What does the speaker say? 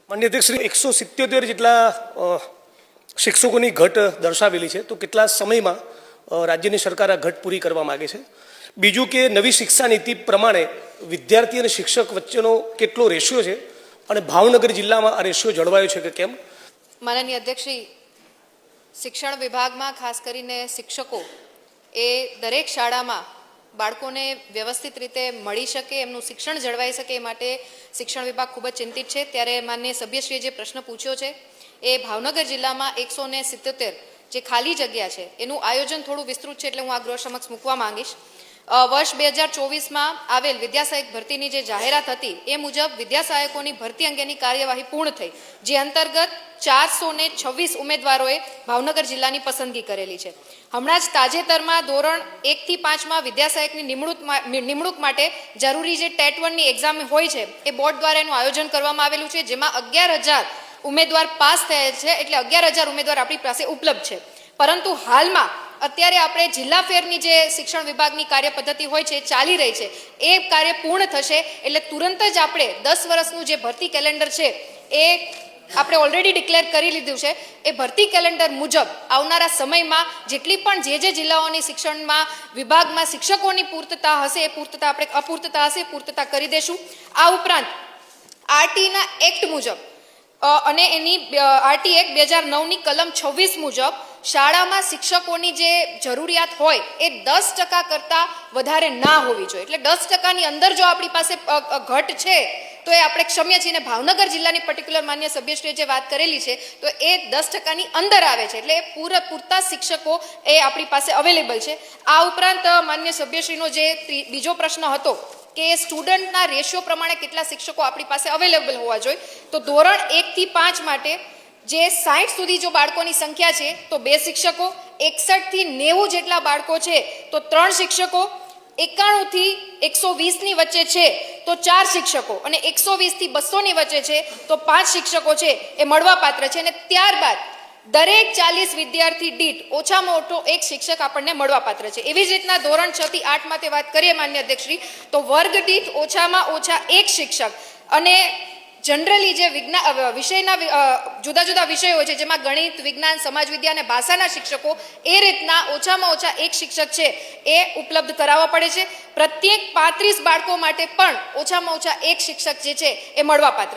માન્ય અધ્યક્ષ શ્રી 177 જેટલા શિક્ષકોની ઘટ દર્શાવેલી છે, તો કેટલા સમયમાં રાજ્યની સરકાર આ ઘટ પૂરી કરવા માગે છે? બીજું કે નવી શિક્ષા નીતિ પ્રમાણે વિદ્યાર્થી અને શિક્ષક વચ્ચેનો કેટલો રેશિયો છે અને ભાવનગર જિલ્લામાં આ રેશિયો જળવાયો છે કે કેમ? માનનીય અધ્યક્ષશ્રી, શિક્ષણ વિભાગમાં ખાસ કરીને શિક્ષકો એ દરેક શાળામાં બાળકોને વ્યવસ્થિત રીતે મળી શકે, એમનું શિક્ષણ જળવાઈ શકે એ માટે શિક્ષણ વિભાગ ખૂબ જ ચિંતિત છે. ત્યારે માનનીય સભ્યશ્રીએ જે પ્રશ્ન પૂછ્યો છે એ ભાવનગર જિલ્લામાં 177 જે ખાલી જગ્યા છે એનું આયોજન થોડું વિસ્તૃત છે, એટલે હું આ ગૃહ સમક્ષ મૂકવા માંગીશ. વર્ષ 2024માં આવેલ વિદ્યાસહાયક ભરતીની જે જાહેરાત હતી એ મુજબ વિદ્યાસહાયકોની ભરતી અંગેની કાર્યવાહી પૂર્ણ થઈ, જે અંતર્ગત 426 ઉમેદવારોએ ભાવનગર જિલ્લાની પસંદગી કરેલી છે. હમણાં જ તાજેતરમાં ધોરણ 1 થી 5માં વિદ્યાસહાયકની નિમણૂક માટે જરૂરી જે ટેટ 1ની એક્ઝામ હોય છે એ બોર્ડ દ્વારા એનું આયોજન કરવામાં આવેલું છે, જેમાં 11,000 ઉમેદવાર પાસ થયેલ છે, એટલે 11,000 ઉમેદવાર આપણી પાસે ઉપલબ્ધ છે. પરંતુ હાલમાં અત્યારે આપણે જિલ્લા ફેરની જે શિક્ષણ વિભાગની કાર્ય પદ્ધતિ હોય છે ચાલી રહી છે, એ કાર્ય પૂર્ણ થશે એટલે તુરંત જ આપણે 10 વર્ષનું જે ભરતી કેલેન્ડર છે એ આપણે ઓલરેડી ડિક્લેર કરી લીધું છે. એ ભરતી કેલેન્ડર મુજબ આવનારા સમયમાં જેટલી પણ જે જિલ્લાઓની શિક્ષણમાં વિભાગમાં શિક્ષકોની પૂર્તતા હશે એ પૂર્તતા આપણે અપૂર્તતા હશે એ પૂર્તતા કરી દેશું. આ ઉપરાંત આરટીના એક્ટ મુજબ અને એની આરટી એક્ટ 2009ની કલમ 26 મુજબ શાળામાં શિક્ષકોની જે જરૂરિયાત હોય એ 10% કરતાં વધારે ના હોવી જોઈએ. એટલે 10%ની અંદર જો આપણી પાસે ઘટ છે તો એ આપણે ક્ષમ્ય છીએ. અને ભાવનગર જિલ્લાની પર્ટિક્યુલર માન્ય સભ્યશ્રીએ જે વાત કરેલી છે તો એ 10%ની અંદર આવે છે, એટલે પૂરતા શિક્ષકો એ આપણી પાસે અવેલેબલ છે. આ ઉપરાંત માન્ય સભ્યશ્રીનો જે બીજો પ્રશ્ન હતો કે સ્ટુડન્ટના રેશિયો પ્રમાણે કેટલા શિક્ષકો આપણી પાસે અવેલેબલ હોવા જોઈએ, તો ધોરણ 1 થી 5 માટે જે 60 સુધી જો બાળકોની સંખ્યા છે તો 2 શિક્ષકો, 61 થી 90 જેટલા બાળકો છે તો 3 શિક્ષકો, 91 થી 120ની વચ્ચે છે તો 4 શિક્ષકો, અને 120 થી 200ની વચ્ચે છે તો 5 શિક્ષકો છે એ મળવાપાત્ર છે. અને ત્યારબાદ દરેક 40 વિદ્યાર્થી દીઠ ઓછામાં ઓછો 1 શિક્ષક આપણને મળવાપાત્ર છે. એવી જ રીતના ધોરણ 6 થી 8 માટે વાત કરીએ માન્ય અધ્યક્ષશ્રી, તો વર્ગ દીઠ ઓછામાં ઓછા 1 શિક્ષક, અને જનરલી જે વિષયના જુદા જુદા વિષયો હોય છે જેમાં ગણિત, વિજ્ઞાન, સમાજ વિદ્યા અને ભાષાના શિક્ષકો, એ રીતના ઓછામાં ઓછા 1 શિક્ષક છે એ ઉપલબ્ધ કરાવવા પડે છે. પ્રત્યેક 35 બાળકો માટે પણ ઓછામાં ઓછા 1 શિક્ષક જે છે એ મળવાપાત્ર છે.